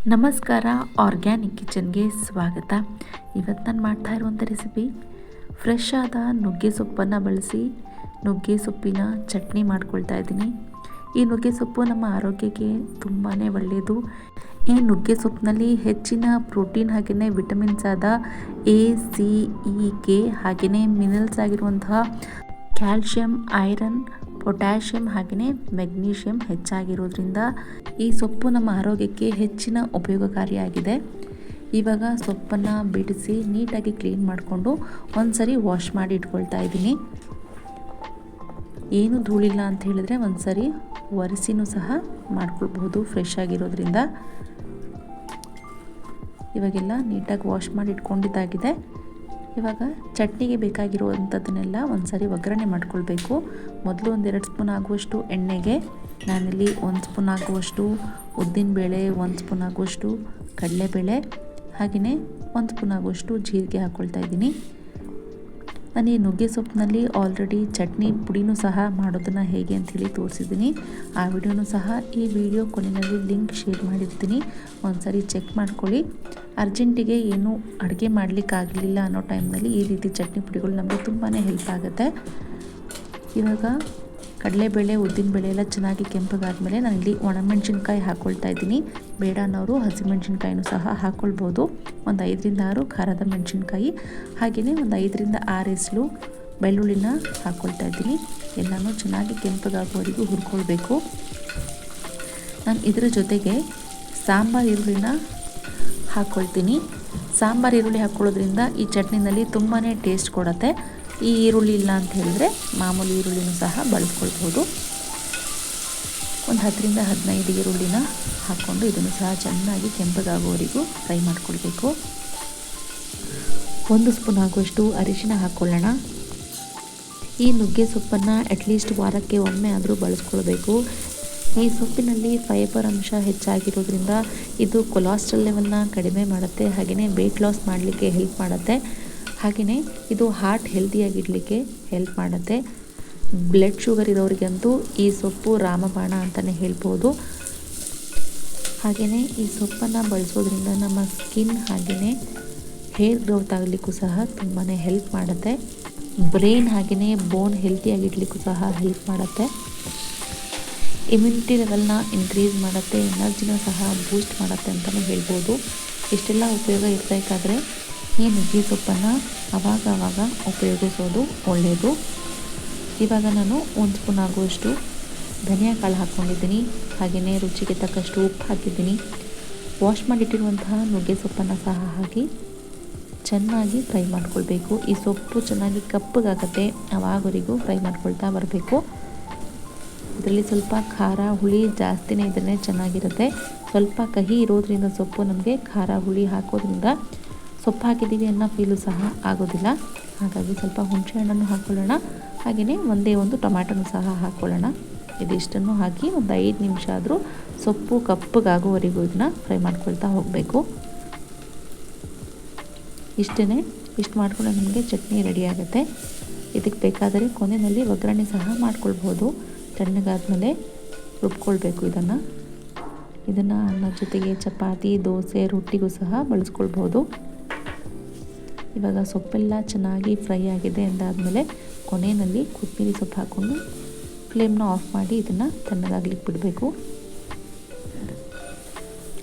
ನಮಸ್ಕಾರ, ಆರ್ಗ್ಯಾನಿಕ್ ಕಿಚನ್ಗೆ ಸ್ವಾಗತ. ಇವತ್ತು ನಾನು ಮಾಡ್ತಾ ಇರುವಂಥ ರೆಸಿಪಿ ಫ್ರೆಶ್ ಆದ ನುಗ್ಗೆ ಸೊಪ್ಪನ್ನು ಬಳಸಿ ನುಗ್ಗೆ ಸೊಪ್ಪಿನ ಚಟ್ನಿ ಮಾಡ್ಕೊಳ್ತಾ ಇದ್ದೀನಿ. ಈ ನುಗ್ಗೆ ಸೊಪ್ಪು ನಮ್ಮ ಆರೋಗ್ಯಕ್ಕೆ ತುಂಬಾ ಒಳ್ಳೆಯದು. ಈ ನುಗ್ಗೆ ಸೊಪ್ಪಿನಲ್ಲಿ ಹೆಚ್ಚಿನ ಪ್ರೋಟೀನ್ ಹಾಗೆಯೇ ವಿಟಮಿನ್ಸ್ ಆದ ಎ, ಸಿ, ಇ, ಕೆ ಹಾಗೆಯೇ ಮಿನರಲ್ಸ್ ಆಗಿರುವಂತಹ ಕ್ಯಾಲ್ಶಿಯಂ, ಐರನ್, ಪೊಟ್ಯಾಷಿಯಂ ಹಾಗೆಯೇ ಮೆಗ್ನೀಷಿಯಂ ಹೆಚ್ಚಾಗಿರೋದ್ರಿಂದ ಈ ಸೊಪ್ಪು ನಮ್ಮ ಆರೋಗ್ಯಕ್ಕೆ ಹೆಚ್ಚಿನ ಉಪಯೋಗಕಾರಿಯಾಗಿದೆ. ಇವಾಗ ಸೊಪ್ಪನ್ನು ಬಿಡಿಸಿ ನೀಟಾಗಿ ಕ್ಲೀನ್ ಮಾಡಿಕೊಂಡು ಒಂದ್ಸರಿ ವಾಶ್ ಮಾಡಿ ಇಟ್ಕೊಳ್ತಾ ಇದ್ದೀನಿ. ಏನು ಧೂಳಿಲ್ಲ ಅಂತ ಹೇಳಿದ್ರೆ ಒಂದ್ಸರಿ ಒರೆಸಿನೂ ಸಹ ಮಾಡ್ಕೊಳ್ಬಹುದು ಫ್ರೆಶ್ ಆಗಿರೋದ್ರಿಂದ. ಇವಾಗೆಲ್ಲ ನೀಟಾಗಿ ವಾಶ್ ಮಾಡಿ ಇಟ್ಕೊಂಡಿದ್ದಾಗಿದೆ. ಇವಾಗ ಚಟ್ನಿಗೆ ಬೇಕಾಗಿರುವಂಥದ್ದನ್ನೆಲ್ಲ ಒಂದ್ಸರಿ ಒಗ್ಗರಣೆ ಮಾಡ್ಕೊಳ್ಬೇಕು. ಮೊದಲು 1-2 ಸ್ಪೂನ್ ಆಗುವಷ್ಟು ಎಣ್ಣೆಗೆ ನಾನಿಲ್ಲಿ 1 ಸ್ಪೂನ್ ಆಗುವಷ್ಟು ಉದ್ದಿನಬೇಳೆ, 1 ಸ್ಪೂನ್ ಆಗುವಷ್ಟು ಕಡಲೆಬೇಳೆ ಹಾಗೆಯೇ 1 ಸ್ಪೂನ್ ಆಗುವಷ್ಟು ಜೀರಿಗೆ ಹಾಕ್ಕೊಳ್ತಾ ಇದ್ದೀನಿ. ನಾನು ಈ ನುಗ್ಗೆ ಸೊಪ್ಪಿನಲ್ಲಿ ಆಲ್ರೆಡಿ ಚಟ್ನಿ ಪುಡಿನೂ ಸಹ ಮಾಡೋದನ್ನು ಹೇಗೆ ಅಂಥೇಳಿ ತೋರಿಸಿದ್ದೀನಿ. ಆ ವಿಡಿಯೋನೂ ಸಹ ಈ ವಿಡಿಯೋ ಕೊನೆಯಲ್ಲಿ ಲಿಂಕ್ ಶೇರ್ ಮಾಡಿರ್ತೀನಿ, ಒಂದ್ಸರಿ ಚೆಕ್ ಮಾಡ್ಕೊಳ್ಳಿ. ಅರ್ಜೆಂಟಿಗೆ ಏನು ಅಡುಗೆ ಮಾಡಲಿಕ್ಕಾಗಲಿಲ್ಲ ಅನ್ನೋ ಟೈಮ್ನಲ್ಲಿ ಈ ರೀತಿ ಚಟ್ನಿ ಪುಡಿಗಳು ನಮಗೆ ತುಂಬಾ ಹೆಲ್ಪ್ ಆಗುತ್ತೆ. ಇವಾಗ ಕಡಲೆಬೇಳೆ, ಉದ್ದಿನಬೇಳೆ ಎಲ್ಲ ಚೆನ್ನಾಗಿ ಕೆಂಪಗಾದ್ಮೇಲೆ ನಾನಿಲ್ಲಿ ಒಣಮೆಣಸಿನ್ಕಾಯಿ ಹಾಕ್ಕೊಳ್ತಾ ಇದ್ದೀನಿ. ಬೇಡ ಅನ್ನೋರು ಹಸಿಮೆಣಸಿನ್ಕಾಯಿನೂ ಸಹ ಹಾಕ್ಕೊಳ್ಬೋದು. ಒಂದು 5-6 ಖಾರದ ಮೆಣಸಿನ್ಕಾಯಿ ಹಾಗೆಯೇ ಒಂದು 5-6 ಎಸಳು ಬೆಳ್ಳುಳ್ಳಿನ ಹಾಕ್ಕೊಳ್ತಾ ಇದ್ದೀನಿ. ಎಲ್ಲನೂ ಚೆನ್ನಾಗಿ ಕೆಂಪಗಾಗುವವರೆಗೂ ಹುರ್ಕೊಳ್ಬೇಕು. ನಾನು ಇದರ ಜೊತೆಗೆ ಸಾಂಬಾರು ಈರುಳ್ಳಿನ ಹಾಕ್ಕೊಳ್ತೀನಿ. ಸಾಂಬಾರು ಈರುಳ್ಳಿ ಹಾಕ್ಕೊಳ್ಳೋದ್ರಿಂದ ಈ ಚಟ್ನಿನಲ್ಲಿ ತುಂಬಾ ಟೇಸ್ಟ್ ಕೊಡುತ್ತೆ. ಈ ಈರುಳ್ಳಿ ಇಲ್ಲ ಅಂತ ಹೇಳಿದ್ರೆ ಮಾಮೂಲಿ ಈರುಳ್ಳಿನೂ ಸಹ ಬಳಸ್ಕೊಳ್ಬೋದು. ಒಂದು 10-15 ಈರುಳ್ಳಿನ ಹಾಕ್ಕೊಂಡು ಇದನ್ನು ಸಹ ಚೆನ್ನಾಗಿ ಕೆಂಪಗಾಗುವವರೆಗೂ ಫ್ರೈ ಮಾಡ್ಕೊಳ್ಬೇಕು. 1 ಸ್ಪೂನ್ ಆಗುವಷ್ಟು ಅರಿಶಿನ ಹಾಕ್ಕೊಳ್ಳೋಣ. ಈ ನುಗ್ಗೆ ಸೊಪ್ಪನ್ನು ಅಟ್ಲೀಸ್ಟ್ ವಾರಕ್ಕೆ ಒಮ್ಮೆ ಆದರೂ ಬಳಸ್ಕೊಳ್ಬೇಕು. ಈ ಸೊಪ್ಪಿನಲ್ಲಿ ಫೈಬರ್ ಅಂಶ ಹೆಚ್ಚಾಗಿರೋದ್ರಿಂದ ಇದು ಕೊಲೆಸ್ಟ್ರಾಲ್ ಲೆವೆಲ್ನ ಕಡಿಮೆ ಮಾಡುತ್ತೆ ಹಾಗೆಯೇ ವೆಯ್ಟ್ ಲಾಸ್ ಮಾಡಲಿಕ್ಕೆ ಹೆಲ್ಪ್ ಮಾಡುತ್ತೆ. ಹಾಗೆಯೇ ಇದು ಹಾರ್ಟ್ ಹೆಲ್ತಿಯಾಗಿಡಲಿಕ್ಕೆ ಹೆಲ್ಪ್ ಮಾಡುತ್ತೆ. ಬ್ಲಡ್ ಶುಗರ್ ಇರೋರಿಗಂತೂ ಈ ಸೊಪ್ಪು ರಾಮಬಾಣ ಅಂತಲೇ ಹೇಳ್ಬೋದು. ಹಾಗೆಯೇ ಈ ಸೊಪ್ಪನ್ನು ಬಳಸೋದ್ರಿಂದ ನಮ್ಮ ಸ್ಕಿನ್ ಹಾಗೆಯೇ ಹೇರ್ ಗ್ರೋತ್ ಆಗಲಿಕ್ಕೂ ಸಹ ತುಂಬಾ ಹೆಲ್ಪ್ ಮಾಡುತ್ತೆ. ಬ್ರೈನ್ ಹಾಗೆಯೇ ಬೋನ್ ಹೆಲ್ತಿಯಾಗಿಡಲಿಕ್ಕೂ ಸಹ ಹೆಲ್ಪ್ ಮಾಡುತ್ತೆ. ಇಮ್ಯುನಿಟಿ ಲೆವೆಲ್ನ ಇನ್ಕ್ರೀಸ್ ಮಾಡುತ್ತೆ, ಎನರ್ಜಿನ ಸಹ ಬೂಸ್ಟ್ ಮಾಡುತ್ತೆ ಅಂತಲೇ ಹೇಳ್ಬೋದು. ಇಷ್ಟೆಲ್ಲ ಉಪಯೋಗ ಇರಬೇಕಾದ್ರೆ ಈ ನುಗ್ಗೆ ಸೊಪ್ಪನ್ನು ಆವಾಗ ಉಪಯೋಗಿಸೋದು ಒಳ್ಳೆಯದು. ಇವಾಗ ನಾನು 1 ಸ್ಪೂನ್ ಆಗುವಷ್ಟು ಧನಿಯಾ ಕಾಳು ಹಾಕ್ಕೊಂಡಿದ್ದೀನಿ. ಹಾಗೆಯೇ ರುಚಿಗೆ ತಕ್ಕಷ್ಟು ಉಪ್ಪು ಹಾಕಿದ್ದೀನಿ. ವಾಶ್ ಮಾಡಿಟ್ಟಿರುವಂತಹ ನುಗ್ಗೆ ಸೊಪ್ಪನ್ನು ಸಹ ಹಾಕಿ ಚೆನ್ನಾಗಿ ಫ್ರೈ ಮಾಡ್ಕೊಳ್ಬೇಕು. ಈ ಸೊಪ್ಪು ಚೆನ್ನಾಗಿ ಕಪ್ಪಗಾಗುತ್ತೆ, ಆವಾಗವರೆಗೂ ಫ್ರೈ ಮಾಡ್ಕೊಳ್ತಾ ಬರಬೇಕು. ಇದರಲ್ಲಿ ಸ್ವಲ್ಪ ಖಾರ ಹುಳಿ ಜಾಸ್ತಿನೇ ಇದ್ದರೆ ಚೆನ್ನಾಗಿರುತ್ತೆ. ಸ್ವಲ್ಪ ಕಹಿ ಇರೋದ್ರಿಂದ ಸೊಪ್ಪು ನಮಗೆ ಖಾರ ಹುಳಿ ಹಾಕೋದ್ರಿಂದ ಸೊಪ್ಪು ಹಾಕಿದ್ದೀವಿ ಅನ್ನೋ ಫೀಲು ಸಹ ಆಗೋದಿಲ್ಲ. ಹಾಗಾಗಿ ಸ್ವಲ್ಪ ಹುಣಸೆ ಹಣ್ಣನ್ನು ಹಾಕ್ಕೊಳ್ಳೋಣ. ಹಾಗೆಯೇ ಒಂದೇ ಒಂದು ಟೊಮ್ಯಾಟೊನೂ ಸಹ ಹಾಕ್ಕೊಳ್ಳೋಣ. ಇದಿಷ್ಟನ್ನು ಹಾಕಿ ಒಂದು 5 ನಿಮಿಷ ಆದರೂ ಸೊಪ್ಪು ಕಪ್ಪಗಾಗುವವರೆಗೂ ಇದನ್ನು ಫ್ರೈ ಮಾಡ್ಕೊಳ್ತಾ ಹೋಗಬೇಕು. ಇಷ್ಟು ಮಾಡ್ಕೊಂಡ್ರೆ ನಮಗೆ ಚಟ್ನಿ ರೆಡಿ ಆಗುತ್ತೆ. ಇದಕ್ಕೆ ಬೇಕಾದರೆ ಕೊನೆಯಲ್ಲಿ ಒಗ್ಗರಣೆ ಸಹ ಮಾಡ್ಕೊಳ್ಬೋದು. ತಣ್ಣಗಾದ್ಮೇಲೆ ರುಬ್ಕೊಳ್ಬೇಕು. ಇದನ್ನು ಅನ್ನದ ಜೊತೆಗೆ ಚಪಾತಿ, ದೋಸೆ, ರೊಟ್ಟಿಗೂ ಸಹ ಬಳಸ್ಕೊಳ್ಬೋದು. ಇವಾಗ ಸೊಪ್ಪೆಲ್ಲ ಚೆನ್ನಾಗಿ ಫ್ರೈ ಆಗಿದೆ ಅಂದಾದಮೇಲೆ ಕೊನೆಯಲ್ಲಿ ಕೊತ್ತಂಬರಿ ಸೊಪ್ಪು ಹಾಕ್ಕೊಂಡು ಫ್ಲೇಮ್ನ ಆಫ್ ಮಾಡಿ ಇದನ್ನು ತಣ್ಣಗಾಗ್ಲಿಕ್ಕೆ ಬಿಡಬೇಕು.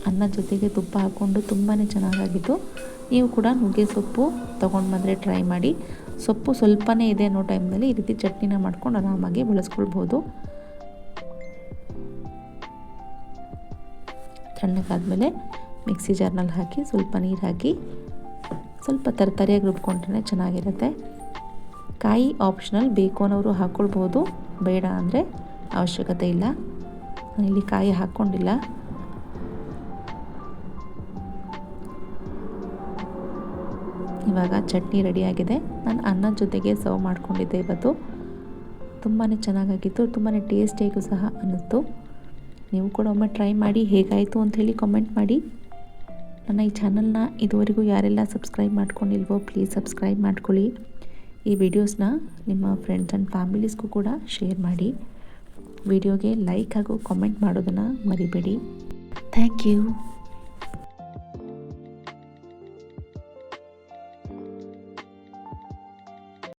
ಅನ್ನದ ಜೊತೆಗೆ ತುಪ್ಪ ಹಾಕ್ಕೊಂಡು ತುಂಬಾ ಚೆನ್ನಾಗಾಗಿತ್ತು. ನೀವು ಕೂಡ ನುಗ್ಗೆ ಸೊಪ್ಪು ತೊಗೊಂಡು ಬಂದರೆ ಟ್ರೈ ಮಾಡಿ. ಸೊಪ್ಪು ಸ್ವಲ್ಪನೇ ಇದೆ ಅನ್ನೋ ಟೈಮ್ನಲ್ಲಿ ಈ ರೀತಿ ಚಟ್ನಿನ ಮಾಡ್ಕೊಂಡು ಆರಾಮಾಗಿ ಬಳಸ್ಕೊಳ್ಬೋದು. ತಣ್ಣಗಾದ್ಮೇಲೆ ಮಿಕ್ಸಿ ಜಾರ್ನಲ್ಲಿ ಹಾಕಿ ಸ್ವಲ್ಪ ನೀರು ಹಾಕಿ ಸ್ವಲ್ಪ ತರತರಿಯಾಗಿ ರುಬ್ಕೊಂಡ್ರೆ ಚೆನ್ನಾಗಿರುತ್ತೆ. ಕಾಯಿ ಆಪ್ಷನಲ್, ಬೇಕು ಅನ್ನೋರು ಹಾಕ್ಕೊಳ್ಬೋದು, ಬೇಡ ಅಂದರೆ ಅವಶ್ಯಕತೆ ಇಲ್ಲ. ನಾನಿಲ್ಲಿ ಕಾಯಿ ಹಾಕ್ಕೊಂಡಿಲ್ಲ. ಇವಾಗ ಚಟ್ನಿ ರೆಡಿಯಾಗಿದೆ. ನಾನು ಅನ್ನದ ಜೊತೆಗೆ ಸರ್ವ್ ಮಾಡ್ಕೊಂಡಿದ್ದೆ. ಇವತ್ತು ತುಂಬಾ ಚೆನ್ನಾಗಾಗಿತ್ತು, ತುಂಬಾ ಟೇಸ್ಟಿಯಾಗೂ ಸಹ ಅನ್ನಿಸ್ತು. ನೀವು ಕೂಡ ಒಮ್ಮೆ ಟ್ರೈ ಮಾಡಿ, ಹೇಗಾಯಿತು ಅಂಥೇಳಿ ಕಾಮೆಂಟ್ ಮಾಡಿ. ನನ್ನ ಈ ಚಾನಲ್ನ ಇದುವರೆಗೂ ಯಾರೆಲ್ಲ ಸಬ್ಸ್ಕ್ರೈಬ್ ಮಾಡ್ಕೊಂಡಿಲ್ವೋ ಪ್ಲೀಸ್ ಸಬ್ಸ್ಕ್ರೈಬ್ ಮಾಡ್ಕೊಳ್ಳಿ. ಈ ವಿಡಿಯೋಸ್ನ ನಿಮ್ಮ ಫ್ರೆಂಡ್ಸ್ ಆ್ಯಂಡ್ ಫ್ಯಾಮಿಲೀಸ್ಗೂ ಕೂಡ ಶೇರ್ ಮಾಡಿ. ವಿಡಿಯೋಗೆ ಲೈಕ್ ಹಾಗೂ ಕಾಮೆಂಟ್ ಮಾಡೋದನ್ನು ಮರಿಬೇಡಿ. Thank you.